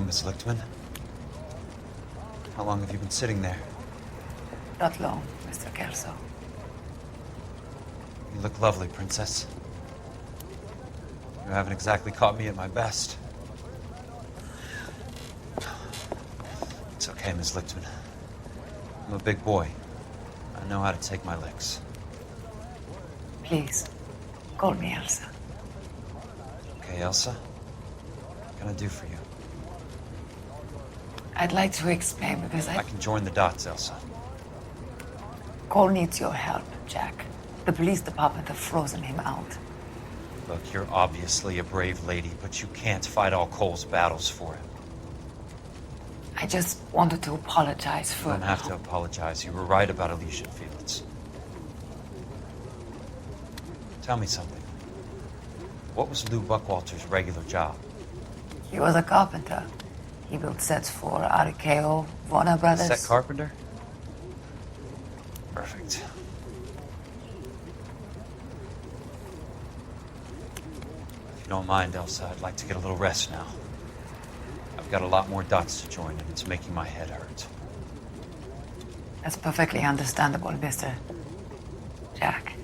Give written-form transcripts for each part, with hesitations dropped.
Miss Lichtman. How long have you been sitting there? Not long, Mr. Kelso. You look lovely, Princess. You haven't exactly caught me at my best. It's okay, Miss Lichtman. I'm a big boy. I know how to take my licks. Please, call me Elsa. Okay, Elsa? What can I do for you? I'd like to explain because I can join the dots, Elsa. Cole needs your help, Jack. The police department have frozen him out. Look, you're obviously a brave lady, but you can't fight all Cole's battles for him. I just wanted to apologize for... You don't have to apologize. You were right about Alicia Fields. Tell me something. What was Lou Buckwalter's regular job? He was a carpenter. He built sets for RKO, Warner Brothers. Set carpenter? Perfect. If you don't mind, Elsa, I'd like to get a little rest now. I've got a lot more dots to join, and it's making my head hurt. That's perfectly understandable, Mr. Jack.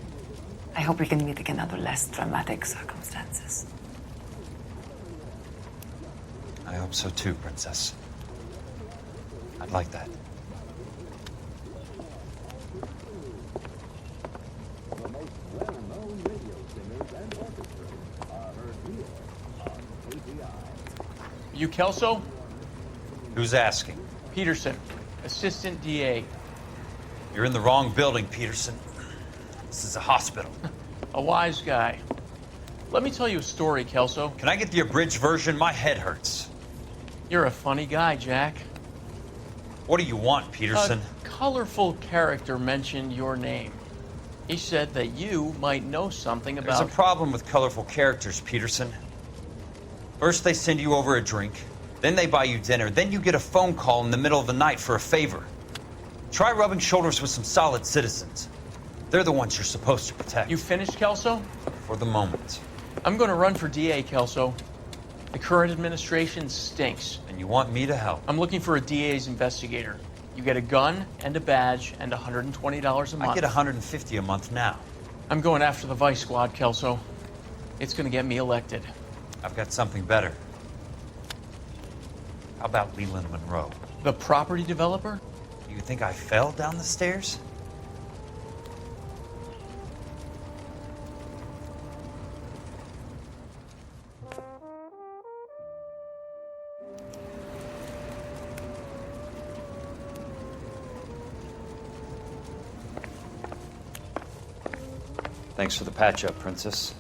I hope we can meet again under less dramatic circumstances. I hope so too, Princess. I'd like that. You Kelso? Who's asking? Peterson, Assistant DA. You're in the wrong building, Peterson. This is a hospital. A wise guy. Let me tell you a story, Kelso. Can I get the abridged version? My head hurts. You're a funny guy, Jack. What do you want, Peterson? A colorful character mentioned your name. He said that you might know something about... There's a problem with colorful characters, Peterson. First they send you over a drink, then they buy you dinner, then you get a phone call in the middle of the night for a favor. Try rubbing shoulders with some solid citizens. They're the ones you're supposed to protect. You finished, Kelso? For the moment. I'm going to run for DA, Kelso. The current administration stinks. And you want me to help? I'm looking for a DA's investigator. You get a gun and a badge and $120 a month. I get $150 a month now. I'm going after the Vice Squad, Kelso. It's going to get me elected. I've got something better. How about Leland Monroe? The property developer? Do you think I fell down the stairs? Thanks for the patch-up, Princess.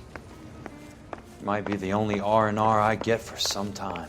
Might be the only R&R I get for some time.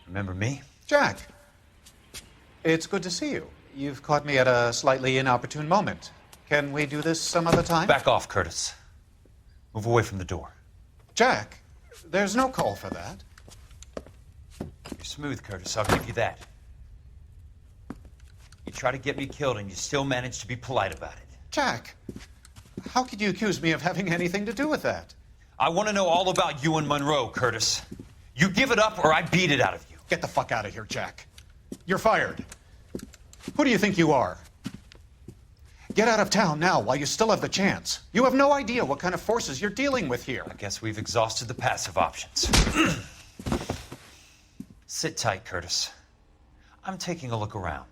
Remember me? Jack, it's good to see you. You've caught me at a slightly inopportune moment. Can we do this some other time? Back off, Curtis. Move away from the door. Jack, there's no call for that. You're smooth, Curtis. I'll give you that. You try to get me killed and you still manage to be polite about it. Jack, how could you accuse me of having anything to do with that? I want to know all about you and Monroe, Curtis. You give it up or I beat it out of you. Get the fuck out of here, Jack. You're fired. Who do you think you are? Get out of town now while you still have the chance. You have no idea what kind of forces you're dealing with here. I guess we've exhausted the passive options. Sit tight, Curtis. I'm taking a look around.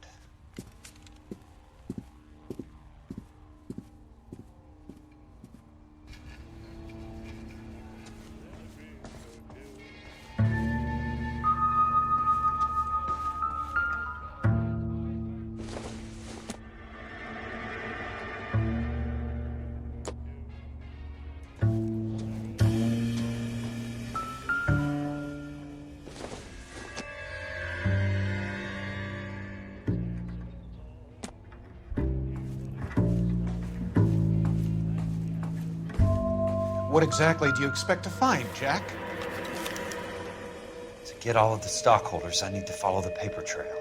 What exactly do you expect to find, Jack? To get all of the stockholders, I need to follow the paper trail.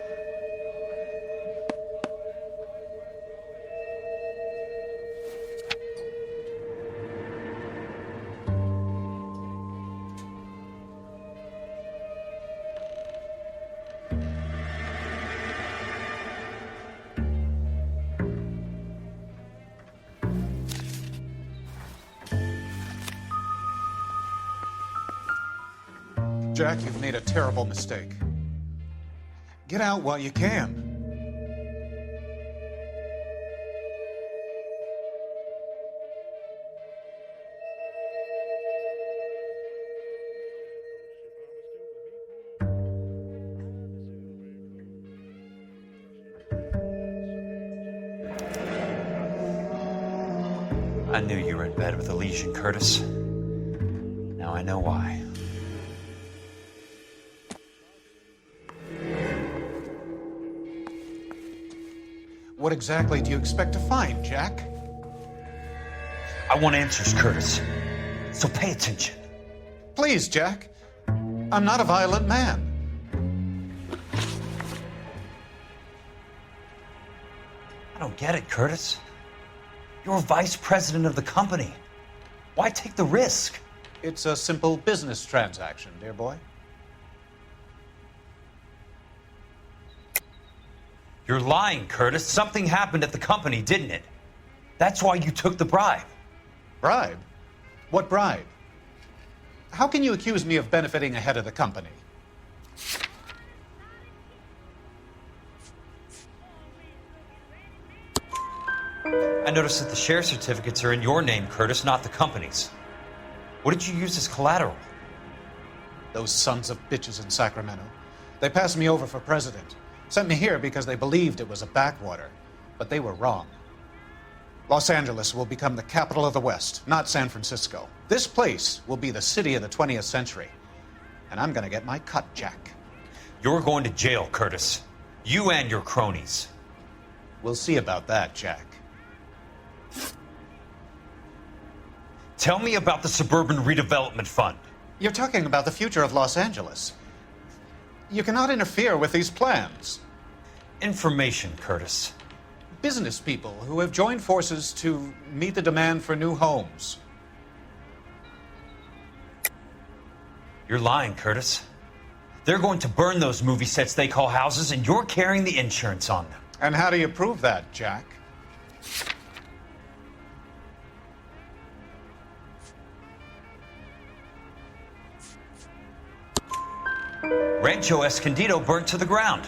Jack, you've made a terrible mistake. Get out while you can. I knew you were in bed with a lesion, Curtis. Now I know why. What exactly do you expect to find, Jack? I want answers, Curtis. So pay attention. Please, Jack. I'm not a violent man. I don't get it, Curtis. You're vice president of the company. Why take the risk? It's a simple business transaction, dear boy. You're lying, Curtis. Something happened at the company, didn't it? That's why you took the bribe. Bribe? What bribe? How can you accuse me of benefiting ahead of the company? I noticed that the share certificates are in your name, Curtis, not the company's. What did you use as collateral? Those sons of bitches in Sacramento. They passed me over for president. Sent me here because they believed it was a backwater. But they were wrong. Los Angeles will become the capital of the West, not San Francisco. This place will be the city of the 20th century. And I'm gonna get my cut, Jack. You're going to jail, Curtis. You and your cronies. We'll see about that, Jack. Tell me about the Suburban Redevelopment Fund. You're talking about the future of Los Angeles. You cannot interfere with these plans. Information, Curtis. Business people who have joined forces to meet the demand for new homes. You're lying, Curtis. They're going to burn those movie sets they call houses, and you're carrying the insurance on them. And how do you prove that, Jack? Rancho Escondido burnt to the ground.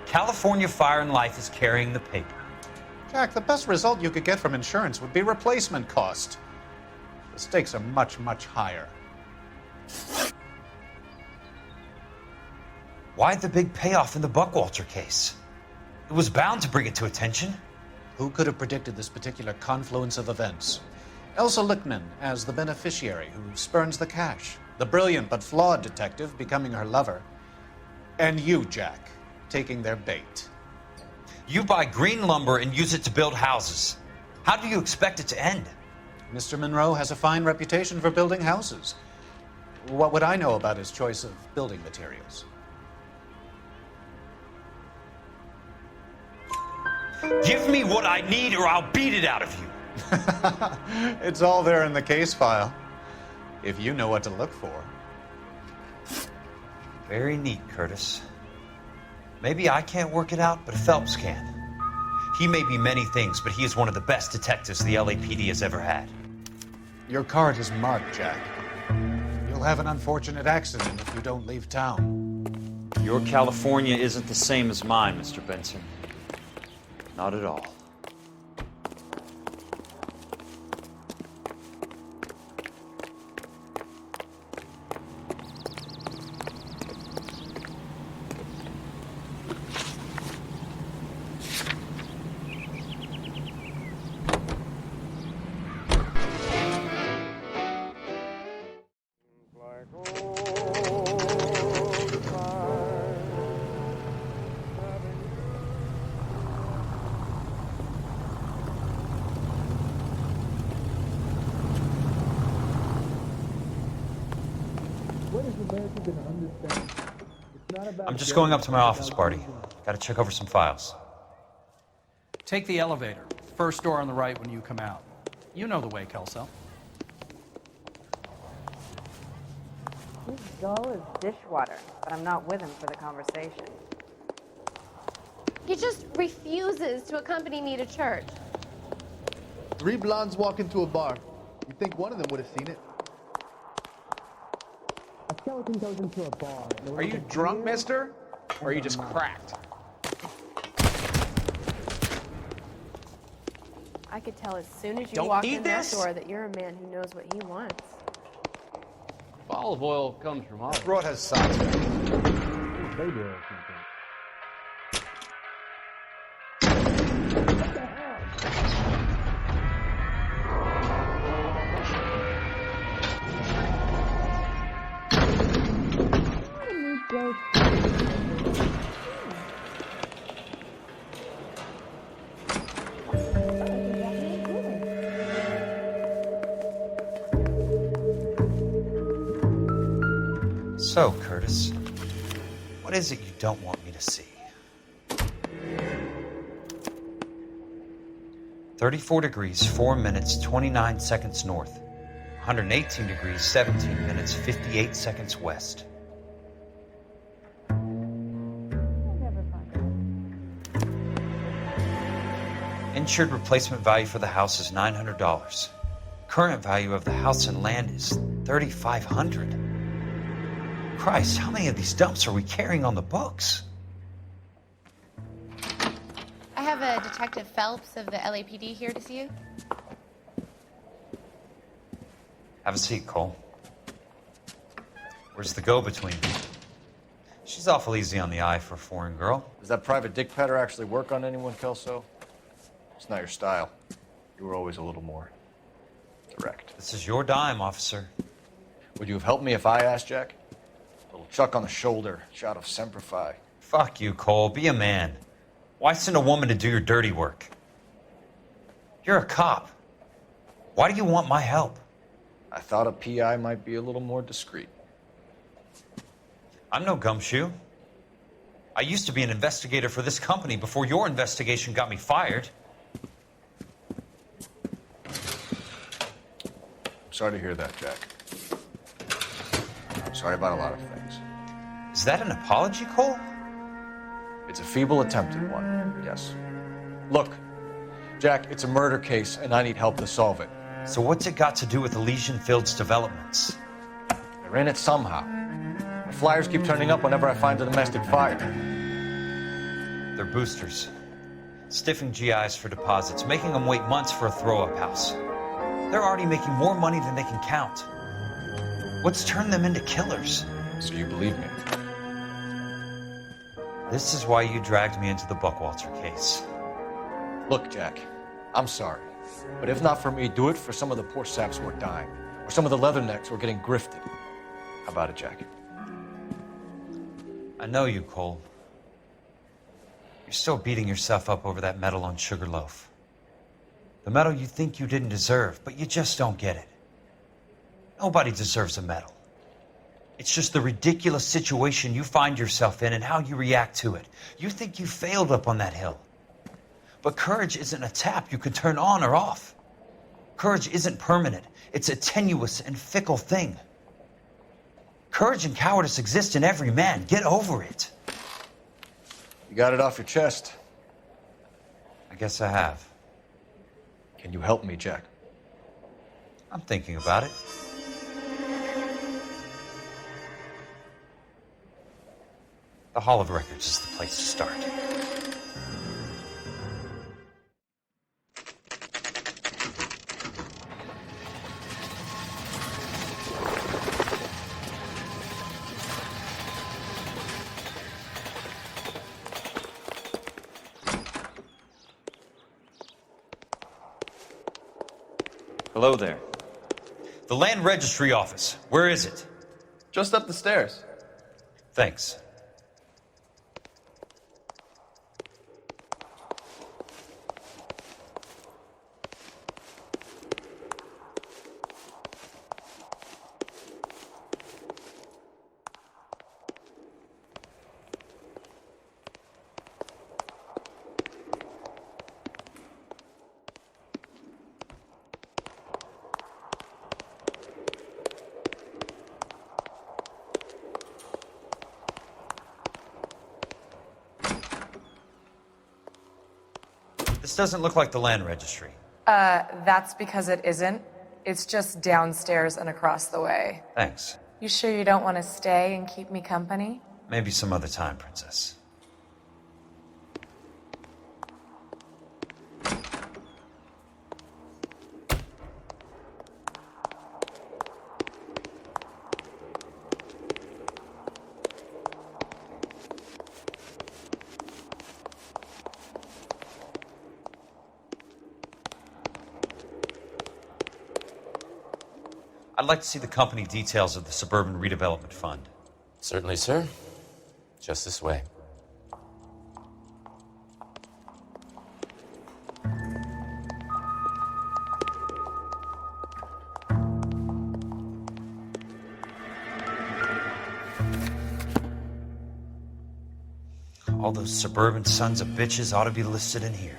California Fire and Life is carrying the paper. Jack, the best result you could get from insurance would be replacement cost. The stakes are much, much higher. Why the big payoff in the Buckwalter case? It was bound to bring it to attention. Who could have predicted this particular confluence of events? Elsa Lichtman as the beneficiary who spurns the cash. The brilliant but flawed detective becoming her lover. And you, Jack, taking their bait. You buy green lumber and use it to build houses. How do you expect it to end? Mr. Monroe has a fine reputation for building houses. What would I know about his choice of building materials? Give me what I need or I'll beat it out of you. It's all there in the case file, if you know what to look for. Very neat, Curtis. Maybe I can't work it out, but Phelps can. He may be many things, but he is one of the best detectives the LAPD has ever had. Your card is marked, Jack. You'll have an unfortunate accident if you don't leave town. Your California isn't the same as mine, Mr. Benson. Not at all. I'm just going up to my office, Barty. Gotta check over some files. Take the elevator. First door on the right when you come out. You know the way, Kelso. He's dull as dishwater, but I'm not with him for the conversation. He just refuses to accompany me to church. 3 blondes walk into a bar. You'd think one of them would have seen it. A skeleton goes into a bar. Are you drunk, mister? Or are you just cracked? I could tell as soon as you Don't walk eat in this? that door that you're a man who knows what he wants. Olive oil comes from olive. Broad has socks. They do it. So, Curtis, what is it you don't want me to see? 34 degrees, 4 minutes, 29 seconds north. 118 degrees, 17 minutes, 58 seconds west. Insured replacement value for the house is $900. Current value of the house and land is $3,500. Christ, how many of these dumps are we carrying on the books? I have a Detective Phelps of the LAPD here to see you. Have a seat, Cole. Where's the go-between? She's awful easy on the eye for a foreign girl. Does that private dick petter actually work on anyone, Kelso? It's not your style. You were always a little more direct. This is your dime, officer. Would you have helped me if I asked, Jack? A little chuck on the shoulder, shot of Semper Fi. Fuck you, Cole. Be a man. Why send a woman to do your dirty work? You're a cop. Why do you want my help? I thought a PI might be a little more discreet. I'm no gumshoe. I used to be an investigator for this company before your investigation got me fired. Sorry to hear that, Jack. Sorry about a lot of things. Is that an apology, Cole? It's a feeble attempt at one, yes. Look, Jack, it's a murder case, and I need help to solve it. So what's it got to do with Elysian Fields developments? They're in it somehow. My flyers keep turning up whenever I find a domestic fire. They're boosters. Stiffing GIs for deposits, making them wait months for a throw-up house. They're already making more money than they can count. What's turned them into killers? So you believe me? This is why you dragged me into the Buckwalter case. Look, Jack, I'm sorry. But if not for me, do it for some of the poor saps who are dying. Or some of the leathernecks who are getting grifted. How about it, Jack? I know you, Cole. You're still beating yourself up over that medal on Sugarloaf. The medal you think you didn't deserve, but you just don't get it. Nobody deserves a medal. It's just the ridiculous situation you find yourself in and how you react to it. You think you failed up on that hill. But courage isn't a tap you can turn on or off. Courage isn't permanent. It's a tenuous and fickle thing. Courage and cowardice exist in every man. Get over it. You got it off your chest. I guess I have. Can you help me, Jack? I'm thinking about it. The Hall of Records is the place to start. Hello there. The Land Registry Office. Where is it? Just up the stairs. Thanks. This doesn't look like the Land Registry. That's because it isn't. It's just downstairs and across the way. Thanks. You sure you don't want to stay and keep me company? Maybe some other time, Princess. I'd like to see the company details of the Suburban Redevelopment Fund. Certainly, sir. Just this way. All those suburban sons of bitches ought to be listed in here.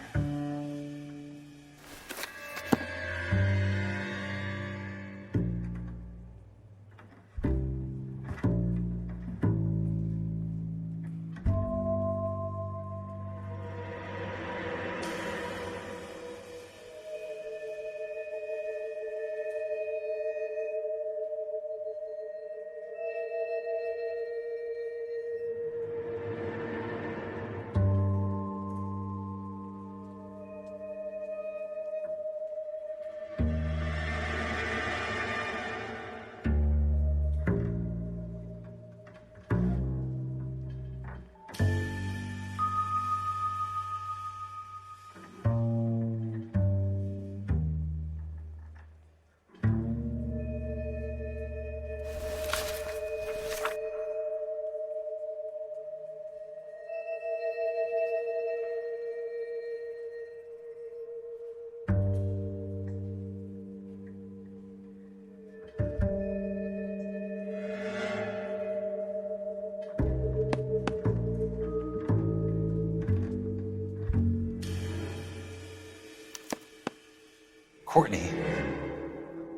Courtney,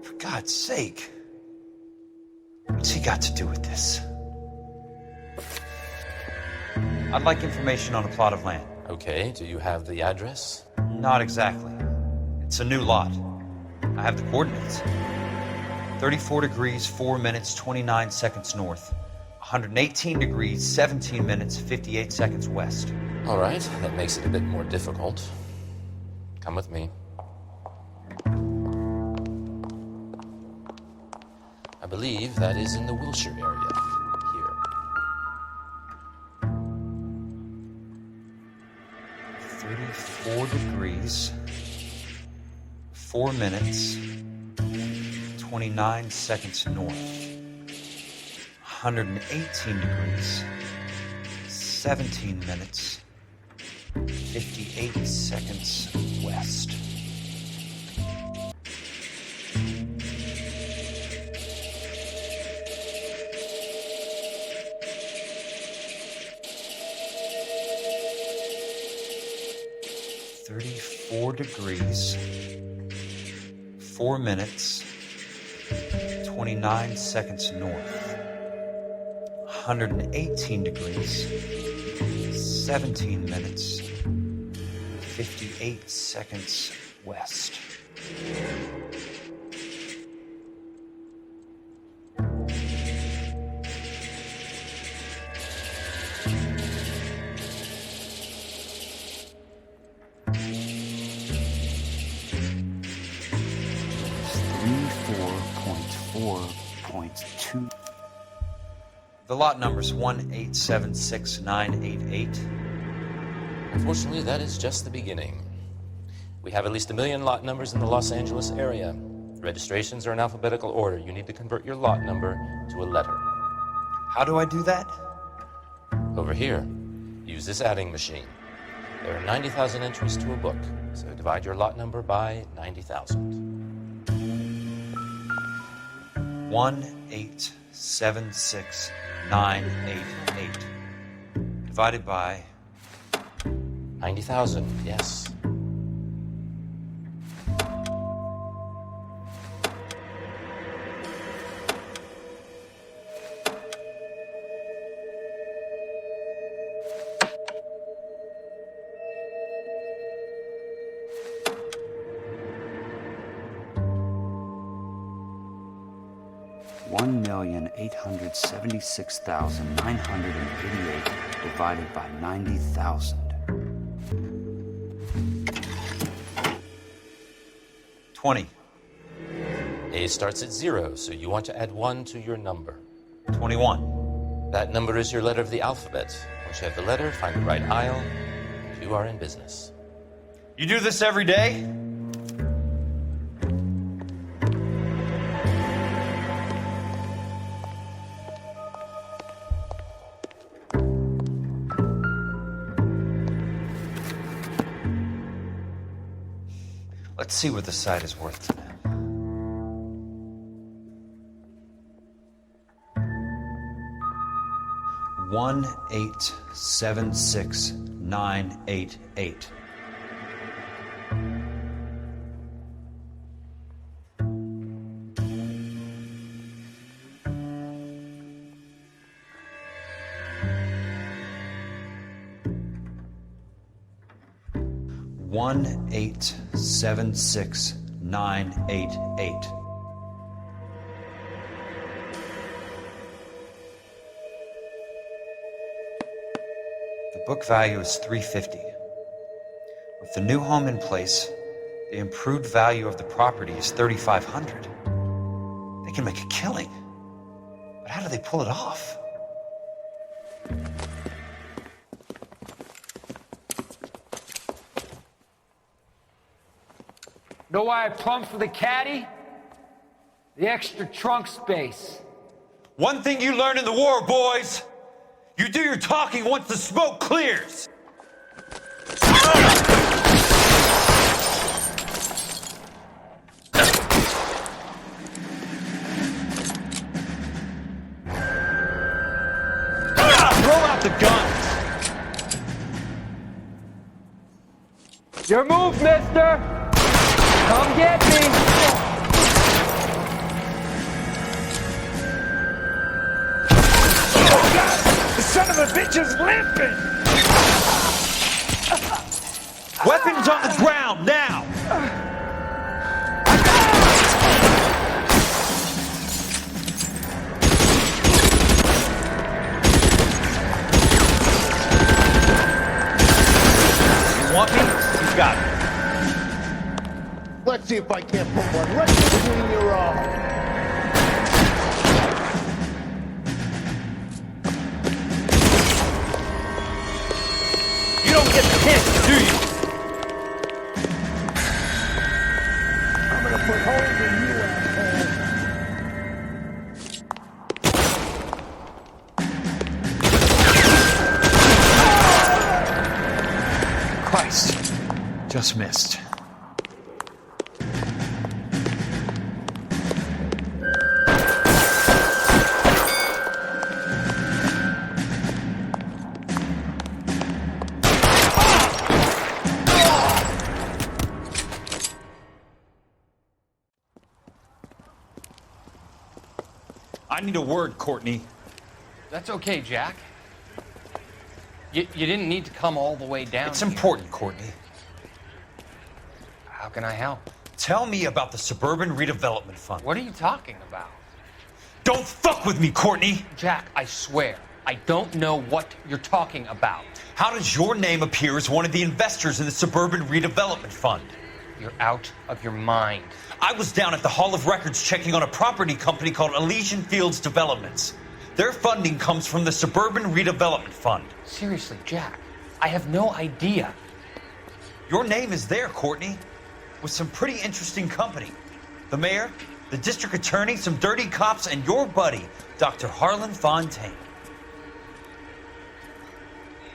for God's sake, what's he got to do with this? I'd like information on a plot of land. Okay, do you have the address? Not exactly. It's a new lot. I have the coordinates. 34 degrees, 4 minutes, 29 seconds north. 118 degrees, 17 minutes, 58 seconds west. All right, that makes it a bit more difficult. Come with me. I believe that is in the Wilshire area, here. 34 degrees, 4 minutes, 29 seconds north. 118 degrees, 17 minutes, 58 seconds west. Degrees, 4 minutes, 29 seconds north. 118 degrees, 17 minutes, 58 8 seconds west. The lot number's 1876988. Unfortunately, that is just the beginning. We have at least 1 million lot numbers in the Los Angeles area. Registrations are in alphabetical order. You need to convert your lot number to a letter. How do I do that? Over here, use this adding machine. There are 90,000 entries to a book, so divide your lot number by 90,000. 1876988 divided by 90,000, yes. $1,876,988 divided by 90,000. 20. A starts at 0, so you want to add 1 to your number. 21. That number is your letter of the alphabet. Once you have the letter, find the right aisle. You are in business. You do this every day? Let's see what the site is worth to them. $1,876,988. $1,876,988. The book value is $350. With the new home in place, the improved value of the property is $3,500. They can make a killing. But how do they pull it off? Know why I plumbed for the caddy? The extra trunk space. One thing you learn in the war, boys. You do your talking once the smoke clears. Throw out the guns. Your move, mister! Come get me! Oh, God! The son of a bitch is limping! Weapons on the ground, now! You want me? You got it. Let's see if I can't put one right between your arms. You don't get pissed, do you? I'm gonna put holes in you, asshole. Christ. Just missed. I need a word, Courtney. That's okay, Jack. You didn't need to come all the way down It's here. important, Courtney. can I help? Tell me about the Suburban Redevelopment Fund. What are you talking about? Don't fuck with me, Courtney! Jack, I swear, I don't know what you're talking about. How does your name appear as one of the investors in the Suburban Redevelopment Fund? You're out of your mind. I was down at the Hall of Records checking on a property company called Elysian Fields Developments. Their funding comes from the Suburban Redevelopment Fund. Seriously, Jack, I have no idea. Your name is there, Courtney, with some pretty interesting company. The mayor, the district attorney, some dirty cops, and your buddy, Dr. Harlan Fontaine.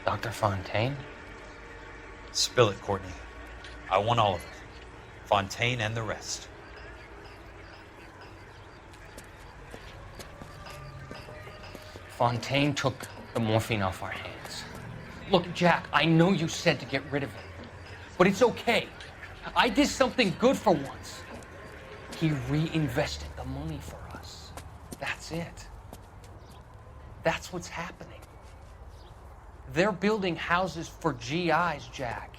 Dr. Fontaine? Spill it, Courtney. I want all of it. Fontaine and the rest. Fontaine took the morphine off our hands. Look, Jack, I know you said to get rid of it, but it's okay. I did something good for once. He reinvested the money for us. That's it. That's what's happening. They're building houses for GIs, Jack.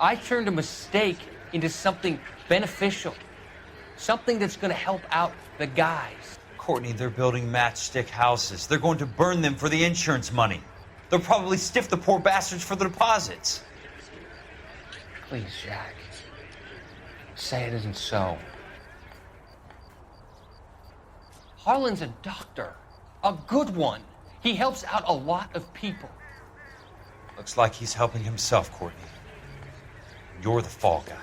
I turned a mistake into something beneficial, something that's going to help out the guys. Courtney, they're building matchstick houses. They're going to burn them for the insurance money. They'll probably stiff the poor bastards for the deposits. Please, Jack. Say it isn't so. Harlan's a doctor. A good one. He helps out a lot of people. Looks like he's helping himself, Courtney. You're the fall guy.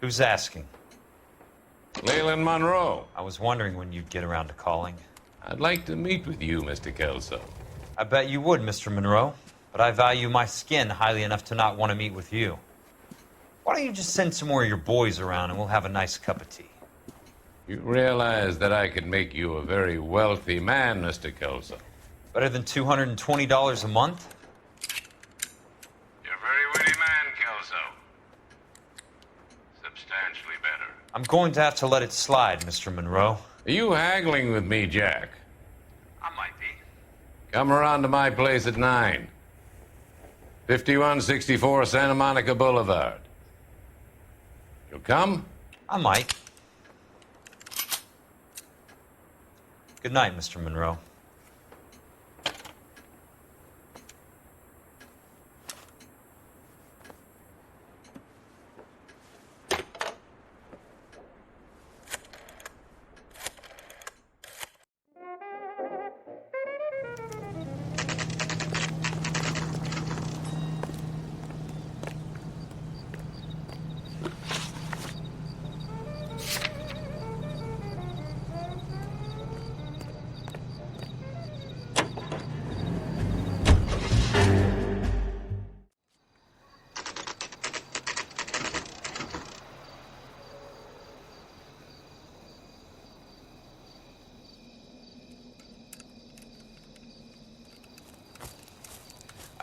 Who's asking? Leland Monroe. I was wondering when you'd get around to calling. I'd like to meet with you, Mr. Kelso. I bet you would, Mr. Monroe. But I value my skin highly enough to not want to meet with you. Why don't you just send some more of your boys around and we'll have a nice cup of tea? You realize that I could make you a very wealthy man, Mr. Kelso. Better than $220 a month? You're a very witty man, Kelso. Substantially better. I'm going to have to let it slide, Mr. Monroe. Are you haggling with me, Jack? I might be. Come around to my place at 9. 5164 Santa Monica Boulevard. You'll come? I might. Good night, Mr. Monroe.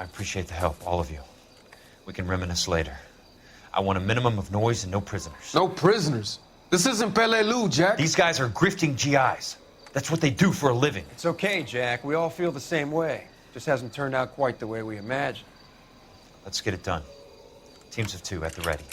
I appreciate the help, all of you. We can reminisce later. I want a minimum of noise and no prisoners. No prisoners? This isn't Pelelu, Jack. These guys are grifting GIs. That's what they do for a living. It's okay, Jack. We all feel the same way. Just hasn't turned out quite the way we imagined. Let's get it done. Teams of 2 at the ready.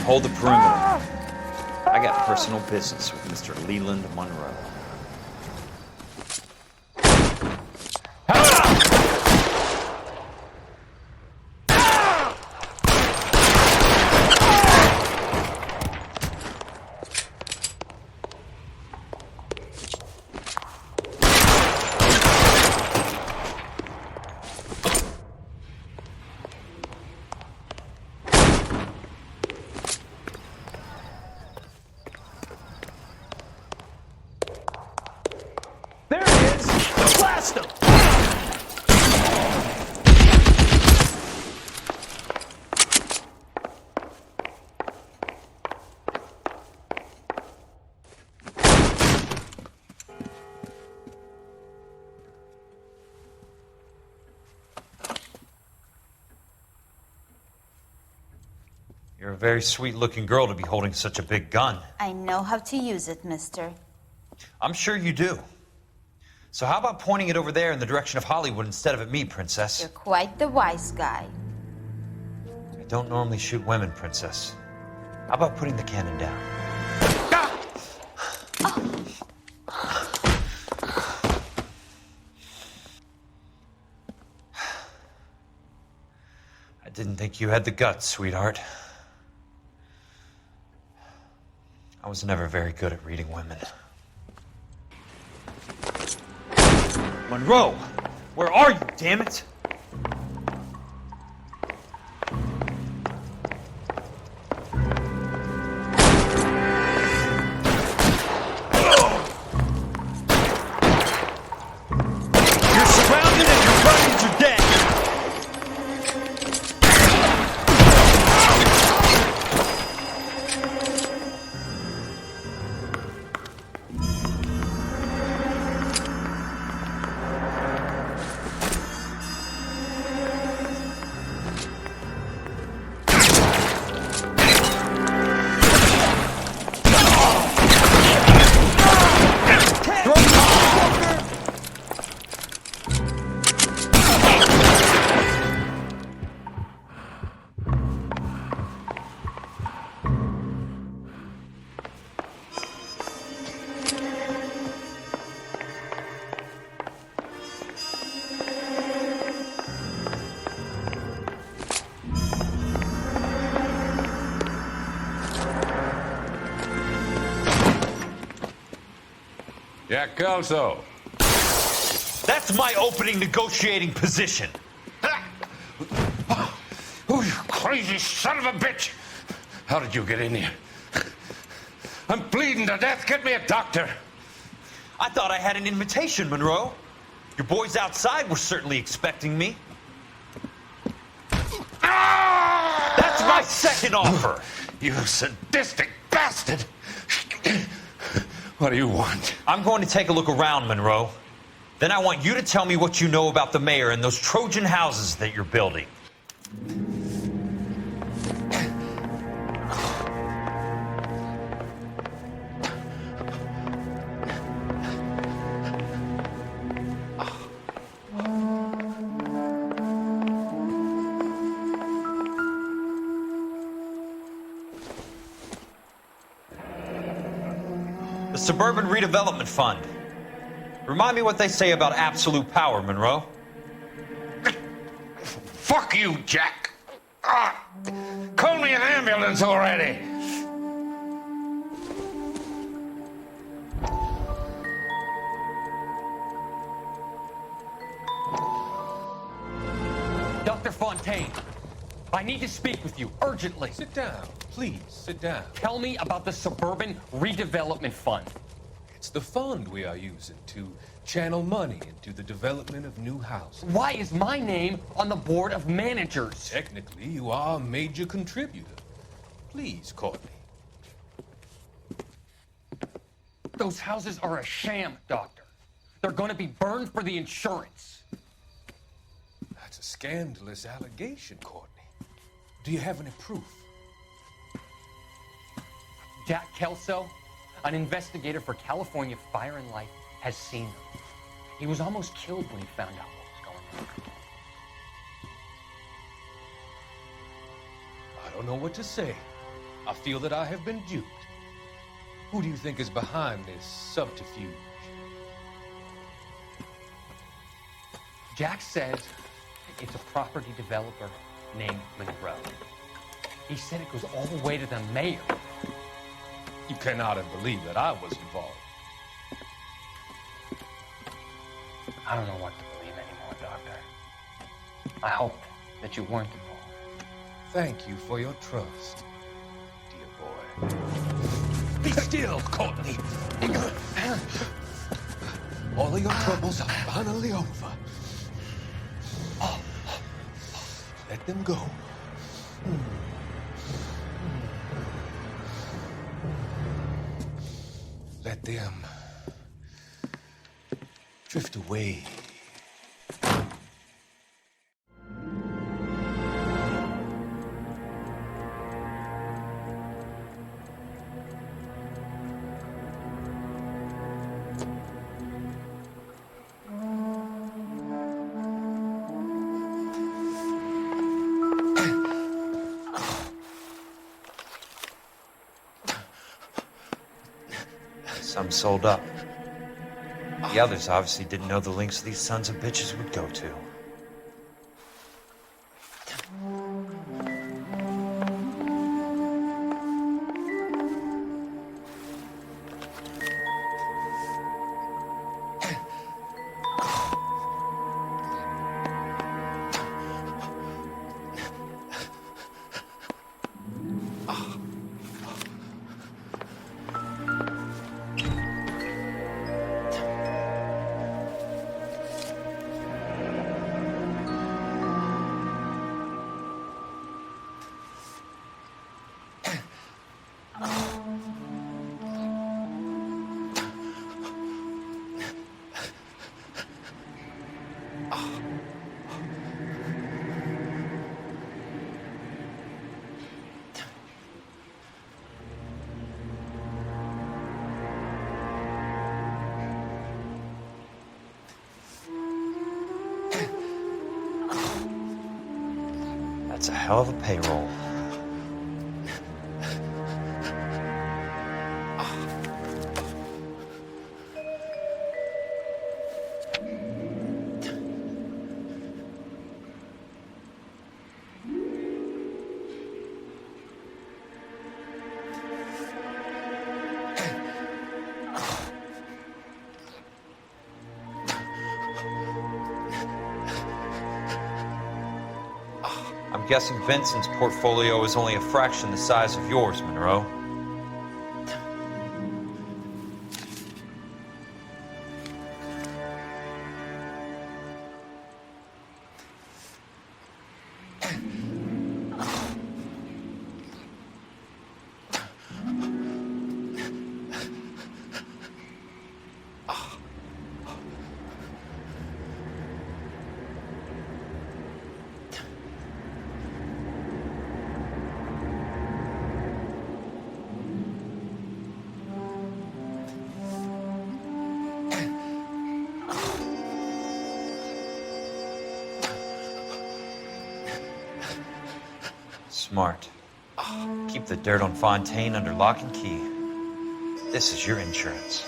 Hold the perimeter. I got personal business with Mr. Leland Monroe. You're a very sweet-looking girl to be holding such a big gun. I know how to use it, mister. I'm sure you do. So how about pointing it over there in the direction of Hollywood instead of at me, Princess? You're quite the wise guy. I don't normally shoot women, Princess. How about putting the cannon down? I didn't think you had the guts, sweetheart. I was never very good at reading women. Monroe! Where are you, damn it? You're surrounded and you're running to death! Jack Kelso. That's my opening negotiating position. Oh, you crazy son of a bitch! How did you get in here? I'm bleeding to death. Get me a doctor. I thought I had an invitation, Monroe. Your boys outside were certainly expecting me. That's my second offer. You sadistic bastard. What do you want? I'm going to take a look around, Monroe. Then I want you to tell me what you know about the mayor and those Trojan houses that you're building. The Suburban Redevelopment Fund. Remind me what they say about absolute power, Monroe. Fuck you, Jack. Call me an ambulance already. Dr. Fontaine, I need to speak with you urgently. Sit down. Please, sit down. Tell me about the Suburban Redevelopment Fund. It's the fund we are using to channel money into the development of new houses. Why is my name on the board of managers? Technically, you are a major contributor. Please, Courtney. Those houses are a sham, Doctor. They're going to be burned for the insurance. That's a scandalous allegation, Courtney. Do you have any proof? Jack Kelso, an investigator for California Fire and Life, has seen them. He was almost killed when he found out what was going on. I don't know what to say. I feel that I have been duped. Who do you think is behind this subterfuge? Jack says it's a property developer named Monroe. He said it goes all the way to the mayor. You cannot have believed that I was involved. I don't know what to believe anymore, Doctor. I hope that you weren't involved. Thank you for your trust, dear boy. Be still, Courtney. All of your troubles are finally over. Let them go. Let them drift away. Some sold up. The others obviously didn't know the lengths these sons of bitches would go to. That's a hell of a payroll. I'm guessing Vincent's portfolio is only a fraction the size of yours, Monroe. Smart. Keep the dirt on Fontaine under lock and key. This is your insurance.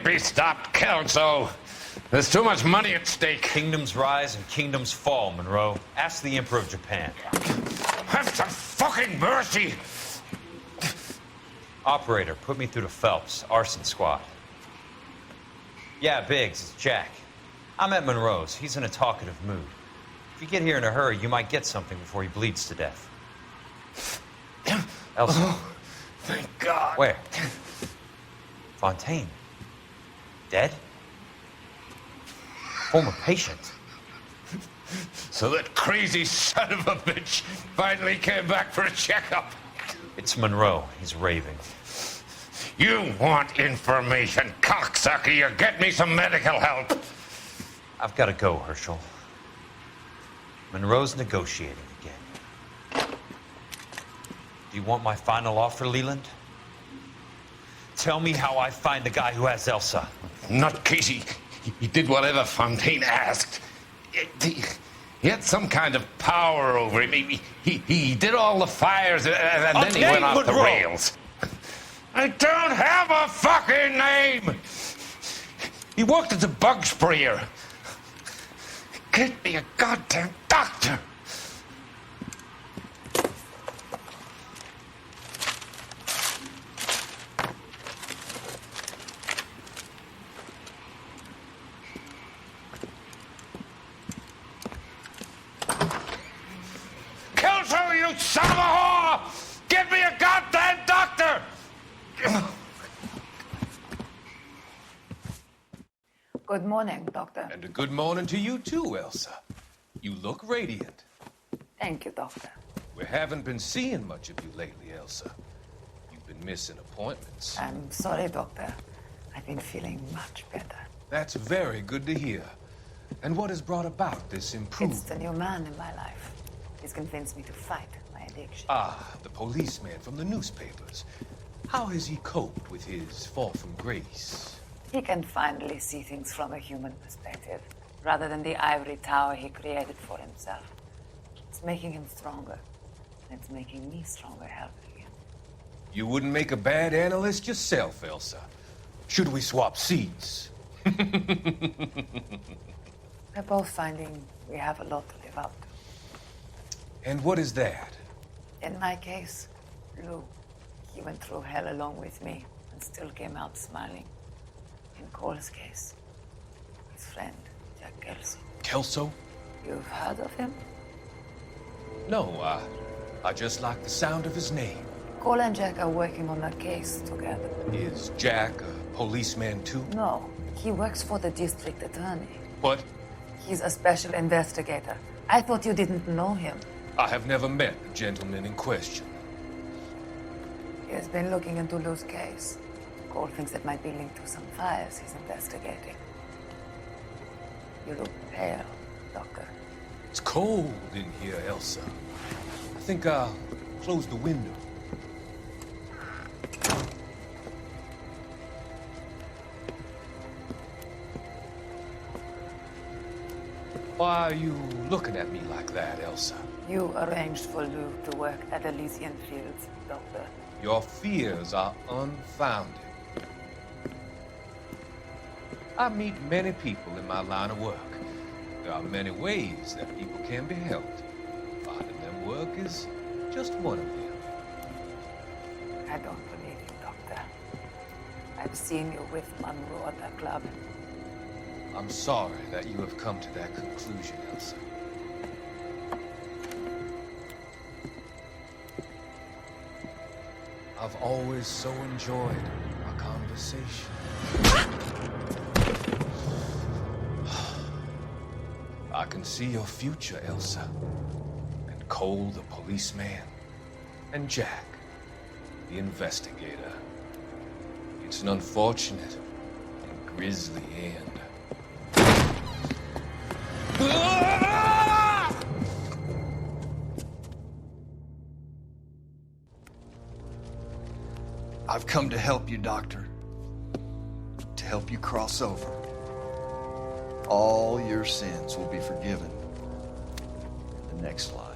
can't be stopped, Kelso. There's too much money at stake. Kingdoms rise and kingdoms fall, Monroe. Ask the Emperor of Japan. Have some fucking mercy! Operator, put me through to Phelps, arson squad. Yeah, Biggs, it's Jack. I'm at Monroe's. He's in a talkative mood. If you get here in a hurry, you might get something before he bleeds to death. Elsa. Oh, thank God. Where? Fontaine. Dead? Former patient. So that crazy son of a bitch finally came back for a checkup. It's Monroe. He's raving. You want information, cocksucker. You get me some medical help. I've got to go, Herschel. Monroe's negotiating again. Do you want my final offer, Leland? Tell me how I find the guy who has Elsa. Not Casey. He did whatever Fontaine asked. He had some kind of power over him. He did all the fires, and then he went off the rails. I don't have a fucking name! He worked as a bug sprayer. Get me a goddamn doctor! Kelso, you son of a whore! Get me a goddamn doctor! Good morning, Doctor. And a good morning to you too, Elsa. You look radiant. Thank you, Doctor. We haven't been seeing much of you lately, Elsa. You've been missing appointments. I'm sorry, Doctor. I've been feeling much better. That's very good to hear. And what has brought about this improvement? It's the new man in my life. He's convinced me to fight my addiction. Ah, the policeman from the newspapers. How has he coped with his fall from grace? He can finally see things from a human perspective, rather than the ivory tower he created for himself. It's making him stronger, and it's making me stronger helping him. You wouldn't make a bad analyst yourself, Elsa. Should we swap seats? We're both finding we have a lot to live up to. And what is that? In my case, Lou. He went through hell along with me and still came out smiling. In Cole's case, his friend, Jack Kelso. Kelso? You've heard of him? No, I just like the sound of his name. Cole and Jack are working on a case together. Is Jack a policeman too? No, he works for the district attorney. What? He's a special investigator. I thought you didn't know him. I have never met the gentleman in question. He has been looking into Lou's case. Cole thinks it might be linked to some fires he's investigating. You look pale, Doctor. It's cold in here, Elsa. I think I'll close the window. Why are you looking at me like that, Elsa? You arranged for Lou to work at Elysian Fields, Doctor. Your fears are unfounded. I meet many people in my line of work. There are many ways that people can be helped. Finding them work is just one of them. I don't believe you, Doctor. I've seen you with Monroe at the club. I'm sorry that you have come to that conclusion, Elsa. I've always so enjoyed our conversation. I can see your future, Elsa. And Cole, the policeman. And Jack, the investigator. It's an unfortunate and grisly end. I've come to help you, Doctor. To help you cross over. All your sins will be forgiven in the next life.